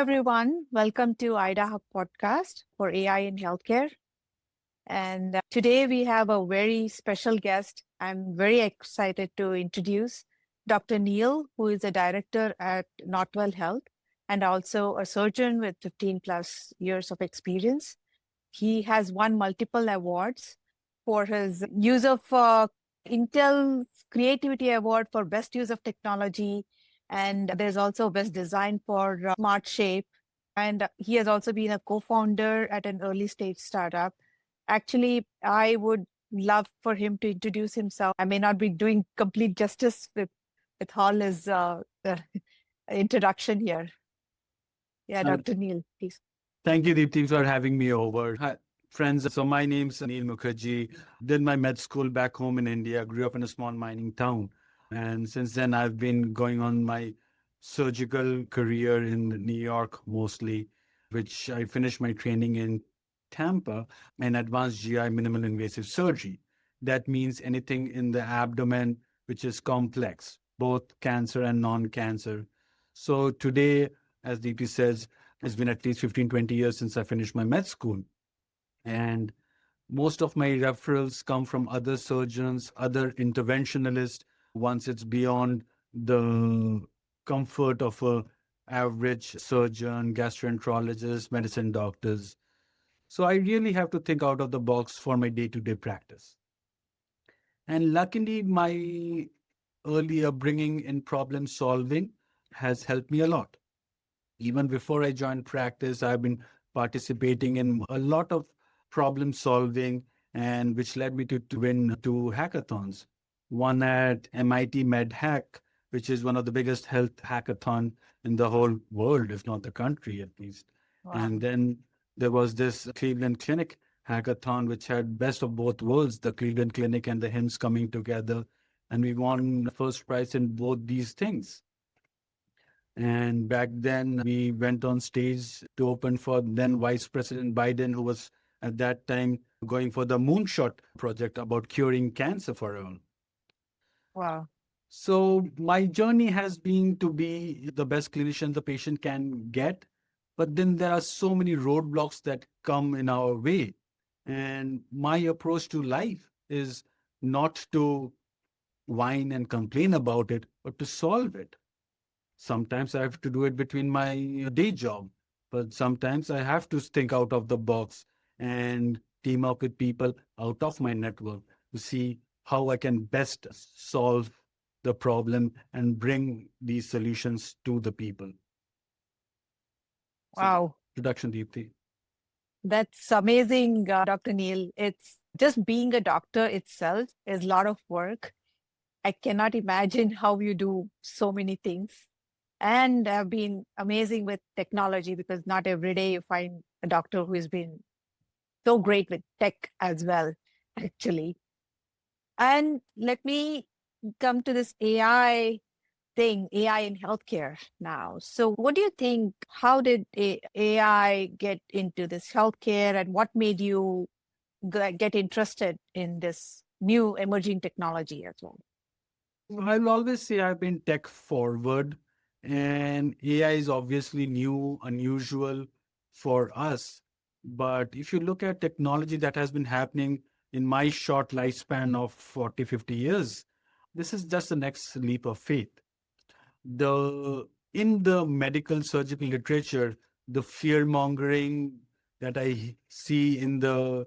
everyone. Welcome to IDA Hub podcast for AI in healthcare. And today we have a very special guest. I'm very excited to introduce Dr. Neil, who is a director at Northwell Health and also a surgeon with 15 plus years of experience. He has won multiple awards for his use of Intel's Creativity Award for Best Use of Technology. And there's also Best Design for Smart Shape. And he has also been a co-founder at an early stage startup. Actually, I would love for him to introduce himself. I may not be doing complete justice with all his introduction here. Yeah, Uh, Dr. Neil, please. Thank you, Deepti, for having me over. Hi, friends. So my name's Neil Mukherjee. Did my med school back home in India. Grew up in a small mining town. And since then, I've been going on my surgical career in New York mostly, which I finished my training in Tampa in advanced GI minimal invasive surgery. That means anything in the abdomen, which is complex, both cancer and non-cancer. So today, as Deepti says, it's been at least 15, 20 years since I finished my med school. And most of my referrals come from other surgeons, other interventionalists, once it's beyond the comfort of a average surgeon, gastroenterologist, medicine doctors. So I really have to think out of the box for my day-to-day practice. And luckily, my early upbringing in problem solving has helped me a lot. Even before I joined practice, I've been participating in a lot of problem solving, and which led me to win two hackathons. One at MIT MedHack, which is one of the biggest health hackathon in the whole world, if not the country at least. Wow. And then there was this Cleveland Clinic hackathon, which had best of both worlds, the Cleveland Clinic and the HIMSS coming together. And we won first prize in both these things. And back then, we went on stage to open for then Vice President Biden, who was at that time going for the moonshot project about curing cancer for all. Wow. So my journey has been to be the best clinician the patient can get. But then there are so many roadblocks that come in our way. And my approach to life is not to whine and complain about it, but to solve it. Sometimes I have to do it between my day job, but sometimes I have to think out of the box and team up with people out of my network to see how I can best solve the problem and bring these solutions to the people. Wow. Introduction, Deepti. That's amazing, Dr. Neil. It's just being a doctor itself is a lot of work. I cannot imagine how you do so many things. And have been amazing with technology because not every day you find a doctor who has been so great with tech as well, actually. And let me come to this AI thing, AI in healthcare now. So what do you think, how did AI get into this healthcare and what made you get interested in this new emerging technology as well? I'll always say I've been tech forward, and AI is obviously new, unusual for us. But if you look at technology that has been happening in my short lifespan of 40, 50 years, this is just the next leap of faith. In the medical surgical literature, the fear mongering that I see in the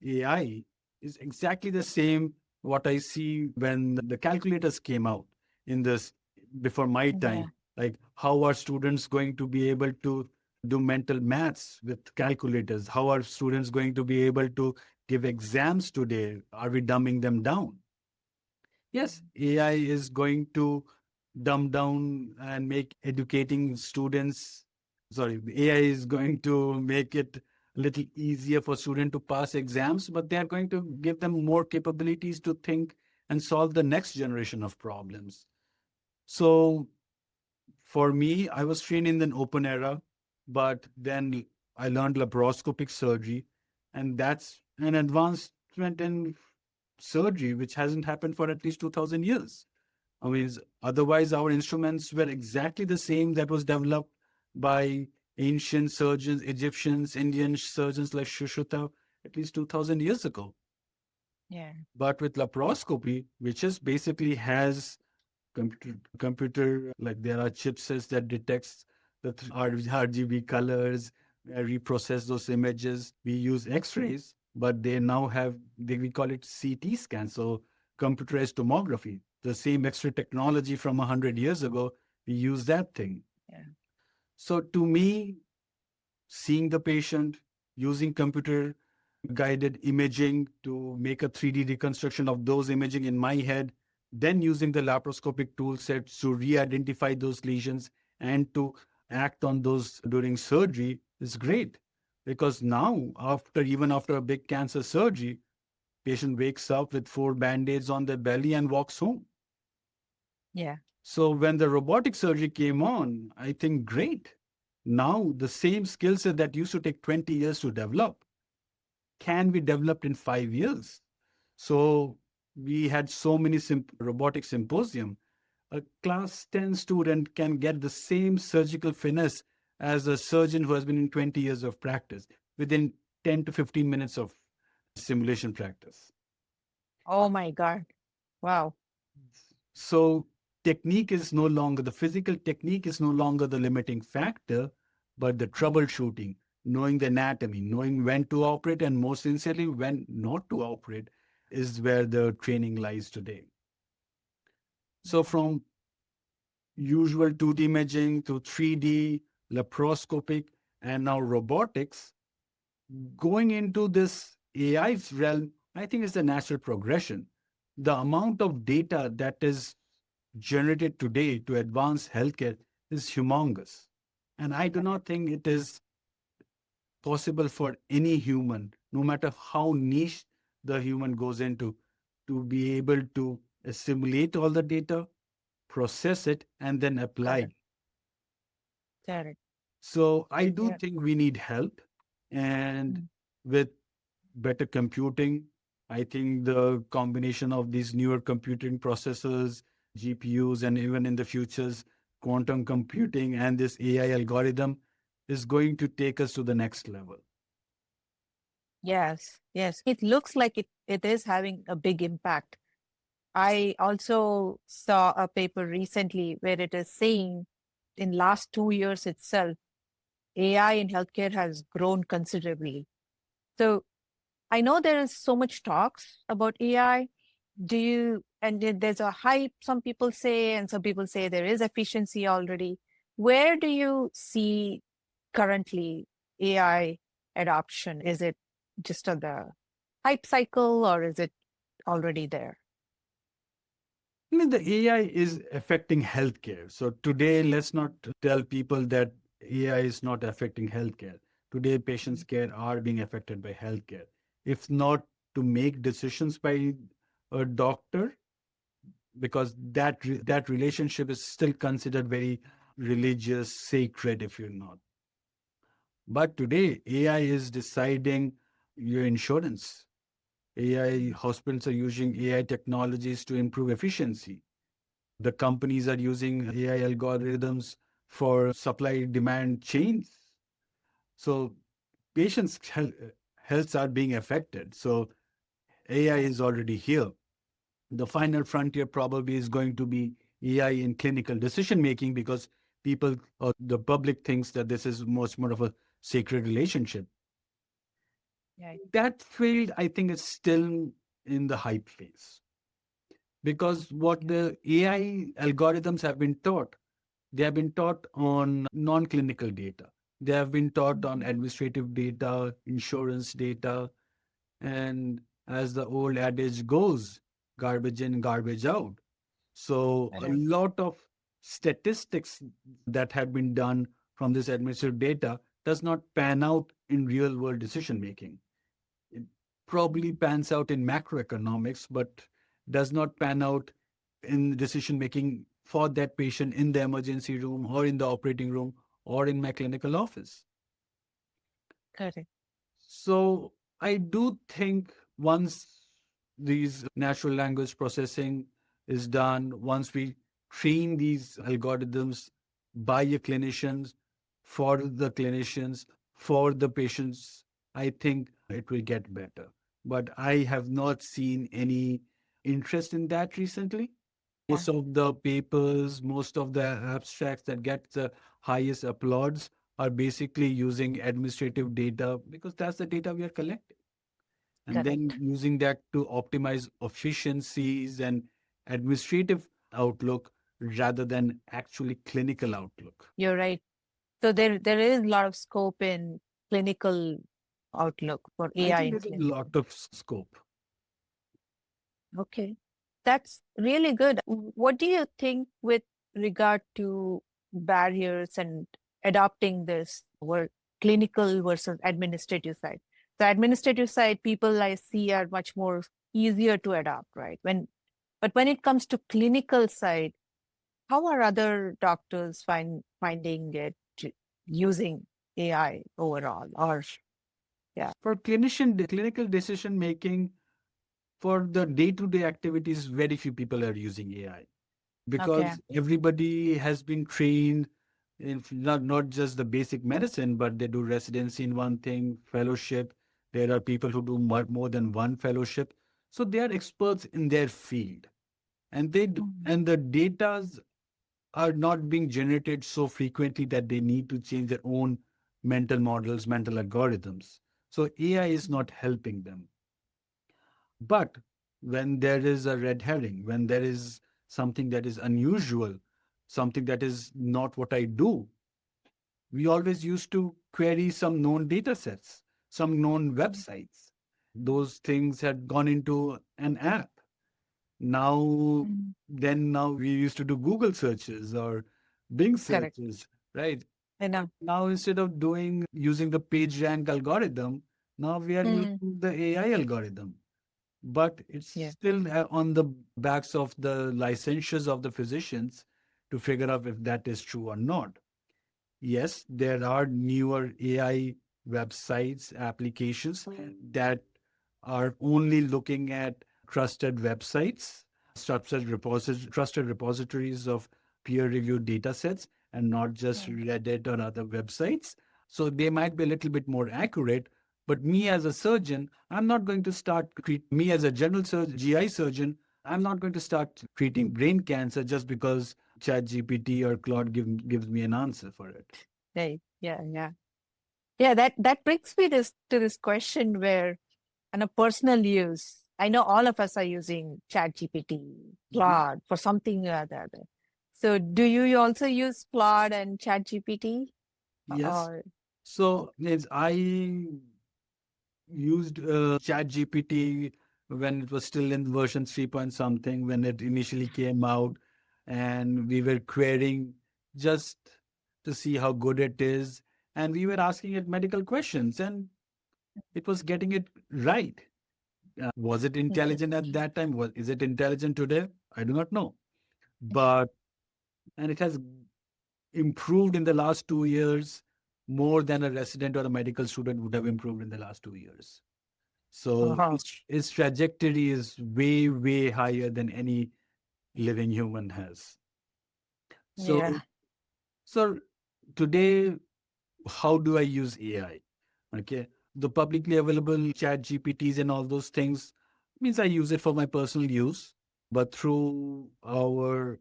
AI is exactly the same what I see when the calculators came out in this before my time. Yeah. Like, how are students going to be able to do mental maths with calculators? How are students going to be able to give exams today? Are we dumbing them down? Yes, AI is going to dumb down and make educating students. Sorry, AI is going to make it a little easier for students to pass exams, but they are going to give them more capabilities to think and solve the next generation of problems. So for me, I was trained in an open era, but then I learned laparoscopic surgery, and that's an advancement in surgery which hasn't happened for at least 2000 years. Otherwise our instruments were exactly the same that was developed by ancient surgeons, Egyptians, Indian surgeons like Shushruta at least 2000 years ago. Yeah. But with laparoscopy, which is basically has computer like there are chipsets that detects the RGB colors, reprocess those images. We use X-rays, but they now have we call it CT scan, so computerized tomography. The same X-ray technology from 100 years ago, we use that thing. Yeah. So to me, seeing the patient, using computer guided imaging to make a 3D reconstruction of those imaging in my head, then using the laparoscopic tool sets to re-identify those lesions and to act on those during surgery is great. Because now, even after a big cancer surgery, patient wakes up with 4 band-aids on their belly and walks home. Yeah. So when the robotic surgery came on, I think great. Now the same skill set that used to take 20 years to develop can be developed in 5 years. So we had so many robotic symposium. A class 10 student can get the same surgical finesse as a surgeon who has been in 20 years of practice within 10 to 15 minutes of simulation practice. Oh my God. Wow. So the physical technique is no longer the limiting factor, but the troubleshooting, knowing the anatomy, knowing when to operate, and more sincerely, when not to operate is where the training lies today. So from usual 2D imaging to 3D, laparoscopic, and now robotics, going into this AI realm, I think is the natural progression. The amount of data that is generated today to advance healthcare is humongous. And I do not think it is possible for any human, no matter how niche the human goes into, to be able to assimilate all the data, process it, and then apply it. Correct. Correct. So I do Yeah. think we need help. And Mm. with better computing, I think the combination of these newer computing processors, GPUs, and even in the futures, quantum computing and this AI algorithm is going to take us to the next level. Yes. Yes. It looks like it is having a big impact. I also saw a paper recently where it is saying in last 2 years itself, AI in healthcare has grown considerably. So I know there is so much talks about AI. There's a hype, some people say, and some people say there is efficiency already. Where do you see currently AI adoption? Is it just on the hype cycle or is it already there? I mean, the AI is affecting healthcare. So today, let's not tell people that AI is not affecting healthcare. Today, patients' care are being affected by healthcare. If not to make decisions by a doctor, because that relationship is still considered very religious, sacred, if you're not. But today, AI is deciding your insurance. AI hospitals are using AI technologies to improve efficiency. The companies are using AI algorithms for supply demand chains. So patients' health are being affected. So AI Yeah. is already here. The final frontier probably is going to be AI in clinical decision making because people or the public thinks that this is much more of a sacred relationship. Yeah. That field, I think, is still in the hype phase because what the AI algorithms have been taught, they have been taught on non clinical data. They have been taught on Mhm. administrative data, insurance data, and as the old adage goes, garbage in, garbage out. So, a Correct. lot of statistics that have been done from this administrative data does not pan out in real world decision making. It probably pans out in macroeconomics, but does not pan out in decision making for that patient in the emergency room or in the operating room or in my clinical office. Correct. So I do think once these natural language processing is done, once we train these algorithms by a clinicians for the clinicians, for the patients, I think it will get better. But I have not seen any interest in that recently. Yeah, Most of the papers, most of the abstracts that get the highest applauds are basically using administrative data because that's the data we are collecting. And then correct. using that to optimize efficiencies and administrative outlook rather than actually clinical outlook. You're right. So there is a lot of scope in clinical outlook for I AI think in there's a clinical. lot of scope. Okay. That's really good. What do you think with regard to barriers and adopting this work, clinical versus administrative side? The administrative side, people I see are much more easier to adopt, right? But when it comes to clinical side, how are other doctors finding it using AI overall? Or yeah, For clinical decision making, for the day-to-day activities, very few people are using AI okay. because everybody has been trained in not just the basic medicine, but they do residency in one thing, fellowship. There are people who do more than one fellowship. So they are experts in their field. And Mm. and the datas are not being generated so frequently that they need to change their own mental models, mental algorithms. So AI is not helping them. But when there is a red herring, when there is something that is unusual, something that is not what I do, we always used to query some known data sets, some known websites. Those things had gone into an app. Now, Mm. now we used to do Google searches or Bing Correct. searches, right? I know. Now, instead of doing using the page rank algorithm, now we are using Mm. the AI algorithm. But it's Yeah. still on the backs of the licentious of the physicians to figure out if that is true or not. Yes, there are newer AI websites, applications that are only looking at trusted websites, trusted repositories of peer-reviewed data sets, and not just Mm. Reddit or other websites. So they might be a little bit more accurate. But me as a surgeon, I'm not going to start me as a general surgeon, GI surgeon, I'm not going to start treating brain cancer just because ChatGPT or Claude gives me an answer for it. Right. Yeah. Yeah. Yeah. That brings me to this question where, on a personal use, I know all of us are using ChatGPT, Mhm. Claude for something or the other. So, do you also use Claude and ChatGPT? Yes. Or So yes, I used ChatGPT when it was still in version 3 point something, when it initially came out, and we were querying just to see how good it is. And we were asking it medical questions, and it was getting it right. Was it intelligent at that time? Is it intelligent today? I do not know. But, and it has improved in the last 2 years more than a resident or a medical student would have improved in the last 2 years. So uh-huh. its trajectory is way, way higher than any living human has. Yeah. So, so today, how do I use AI? Okay. The publicly available chat GPTs and all those things means I use it for my personal use, but through our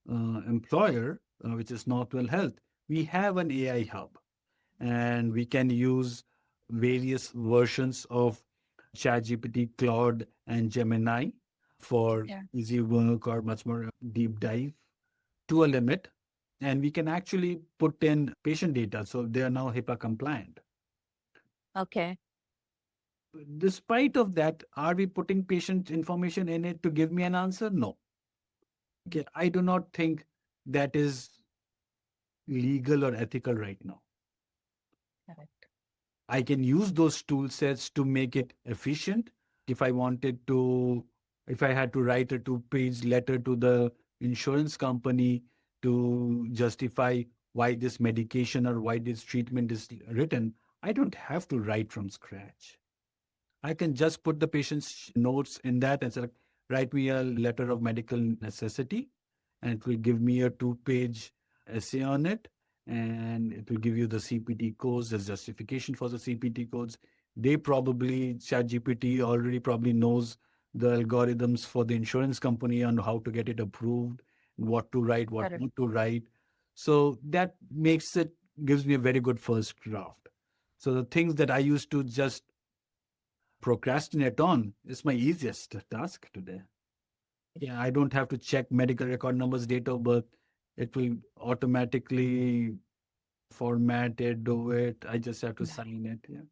employer, which is Northwell Health, we have an AI hub and we can use various versions of ChatGPT, Claude, and Gemini for Yeah. easy work or much more deep dive to a limit. And we can actually put in patient data. So they are now HIPAA compliant. Okay. Despite of that, are we putting patient information in it to give me an answer? No. Okay. I do not think that is legal or ethical right now. Correct. I can use those tool sets to make it efficient. If I wanted to, if I had to write a two-page letter to the insurance company to justify why this medication or why this treatment is written, I don't have to write from scratch. I can just put the patient's notes in that and say, like, write me a letter of medical necessity, and it will give me a two-page essay on it. and it will give you the CPT codes, the justification for the CPT codes. They probably, ChatGPT already probably knows the algorithms for the insurance company on how to get it approved, what to write, what Correct. not to write. So that makes it, gives me a very good first draft. So the things that I used to just procrastinate on is my easiest task today. Yeah, I don't have to check medical record numbers, date of birth. It will automatically format it, do it. I just have to Yeah. sign it. Yeah.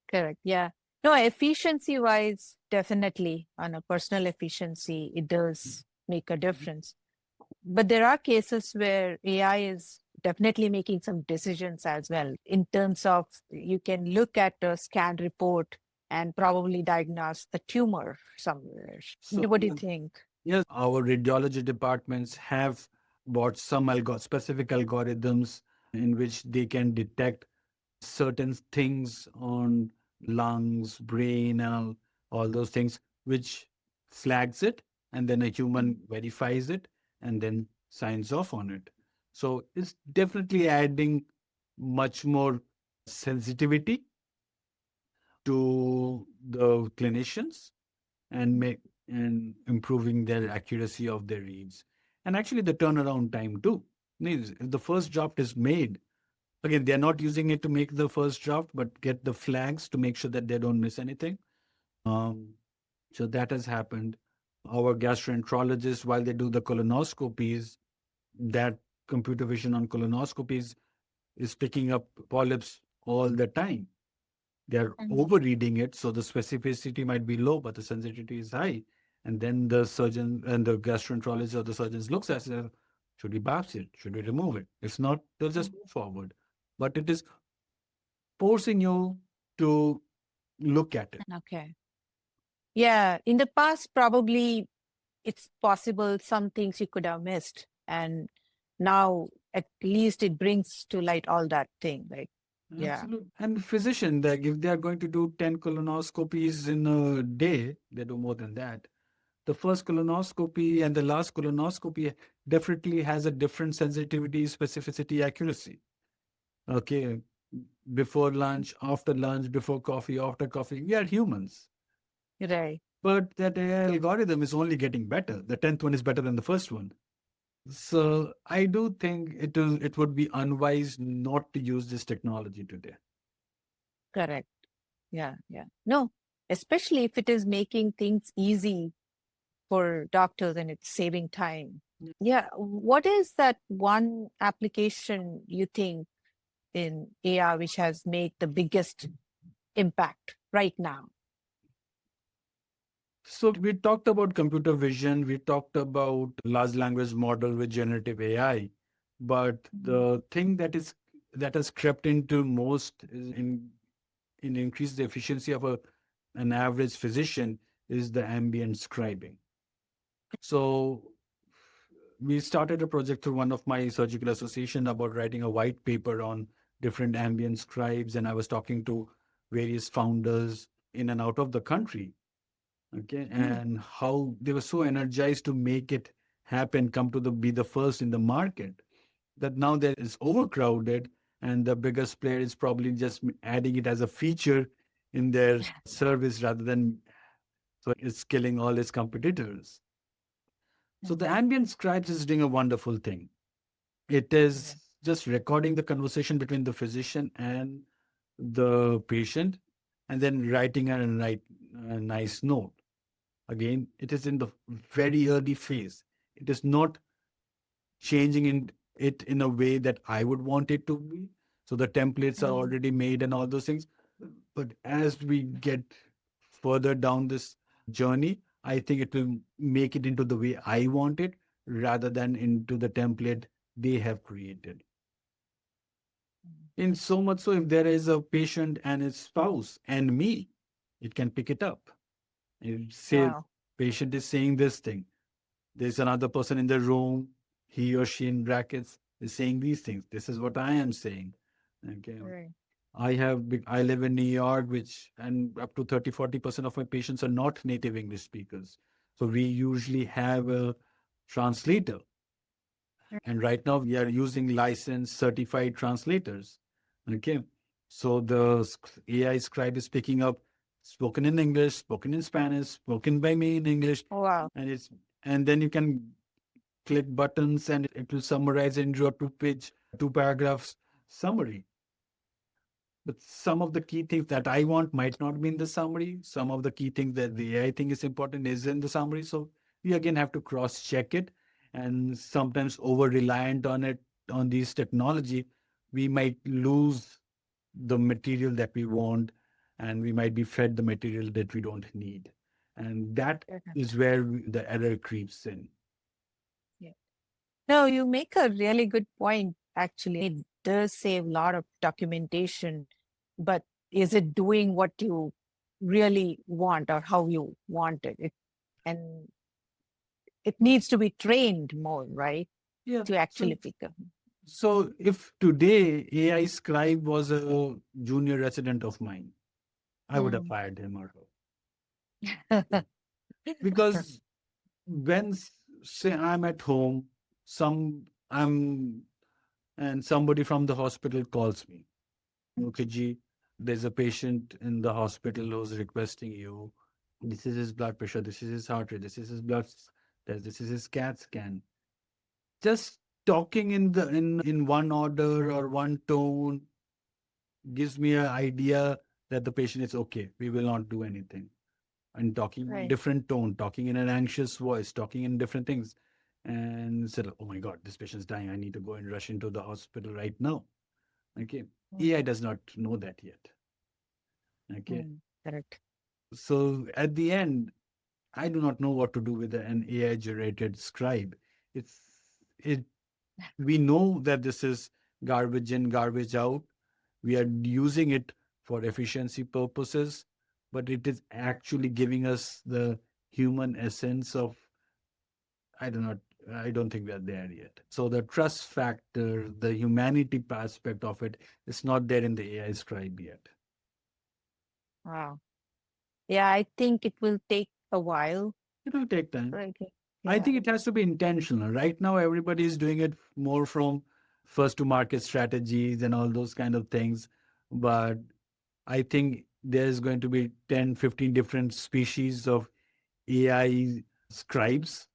Correct. Yeah. No, efficiency wise, definitely on a personal efficiency, it does make a Mhm. difference. But there are cases where AI is definitely making some decisions as well in terms of you can look at a scan report and probably diagnose a tumor somewhere. So What do you think? yes, our radiology departments have bought some specific algorithms in which they can detect certain things on lungs, brain, and all those things, which flags it, and then a human verifies it and then signs off on it. So it's definitely adding much more sensitivity to the clinicians and make and improving their accuracy of their reads, and actually the turnaround time too. Means if the first draft is made, again they're not using it to make the first draft but get the flags to make sure that they don't miss anything. um, so that has happened. Our gastroenterologists, while they do the colonoscopies, that computer vision on colonoscopies is picking up polyps all the time. They're Mhm. overreading it, so the specificity might be low, but the sensitivity is high. And then the surgeon and the gastroenterologist or the surgeons looks at it, should we biopsy it? Should we remove it? If not, they'll just move forward. But it is forcing you to look at it. Okay. Yeah. In the past, probably it's possible some things you could have missed. And now at least it brings to light all that thing. Like, yeah. Absolutely. And physician, like if they are going to do 10 colonoscopies in a day, they do more than that. The first colonoscopy and the last colonoscopy definitely has a different sensitivity, specificity, accuracy. Okay. Before lunch, after lunch, before coffee, after coffee. We are humans. Right. But that AI algorithm is only getting better. The 10th one is better than the first one. So I do think it would be unwise not to use this technology today. Correct. Yeah. Yeah. No, especially if it is making things easy for doctors and it's saving time. Yeah. What is that one application you think in AI which has made the biggest impact right now? So we talked about computer vision, we talked about large language model with generative AI, but Mhm. the thing that has crept into most is in increase the efficiency of an average physician is the ambient scribing. So we started a project through one of my surgical association about writing a white paper on different ambient scribes, and I was talking to various founders in and out of the country. Okay, and how they were so energized to make it happen, come to the be the first in the market, that now that it's overcrowded and the biggest player is probably just adding it as a feature in their service rather than, so it's killing all its competitors. So the Mhm. ambient scribes is doing a wonderful thing. It is just recording the conversation between the physician and the patient and then writing a nice note. Again, it is in the very early phase. It is not changing it in a way that I would want it to be. So the templates are Mhm. already made and all those things. But as we get further down this journey, I think it will make it into the way I want it rather than into the template they have created. In so much so, if there is a patient and his spouse and me, it can pick it up. It says, Wow. patient is saying this thing. There's another person in the room, he or she in brackets is saying these things. This is what I am saying. Okay. Right. I live in New York, which and up to 30-40% of my patients are not native English speakers. So we usually have a translator. And right now we are using licensed certified translators. Okay. So the AI scribe is picking up spoken in English, spoken in Spanish, spoken by me in English, Wow. and and then you can click buttons and it will summarize into a two paragraphs summary. But some of the key things that I want might not be in the summary. Some of the key things that the AI think is important is in the summary. So we again have to cross check it, and sometimes over reliant on it, on these technology, we might lose the material that we want, and we might be fed the material that we don't need. And that Mhm. is where the error creeps in. Yeah. No, you make a really good point, actually. It does save a lot of documentation, but is it doing what you really want or how you want it? And it needs to be trained more, right? Yeah. To So actually pick up. so if today AI scribe was a junior resident of mine, I would have Mm. fired him or her. Because when say I'm at home, I'm and somebody from the hospital calls me. Mukherjee, there's a patient in the hospital who's requesting you. This is his blood pressure. This is his heart rate. This is his blood test. This is his CAT scan. Just talking in one order or one tone gives me an idea that the patient is okay. We will not do anything. And talking Right. different tone, talking in an anxious voice, talking in different things, and said, "Oh my God, this patient's dying. I need to go and rush into the hospital right now." Okay, Mm. AI does not know that yet. Okay, Mm. Correct. so at the end, I do not know what to do with an AI generated scribe. It's it. We know that this is garbage in, garbage out. We are using it for efficiency purposes, but it is actually giving us the human essence of, I do not, I don't think we are there yet. So the trust factor, the humanity aspect of it is not there in the AI scribe yet. Wow. Yeah, I think it will take a while. It will take time. Right. I Yeah. think it has to be intentional. Right now, everybody is doing it more from first to market strategies and all those kind of things. But I think there's going to be 10, 15 different species of AI scribes.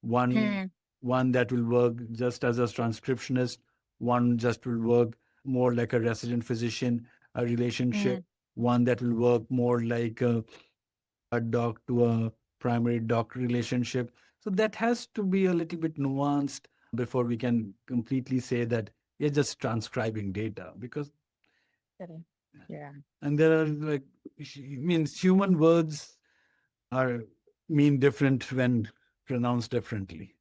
One Mm. one that will work just as a transcriptionist, one just will work more like a resident physician, a relationship, Mm. one that will work more like a doc to a primary doc relationship. So that has to be a little bit nuanced before we can completely say that you're just transcribing data, because Correct. Yeah. and there are like means human words are mean different when pronounced differently.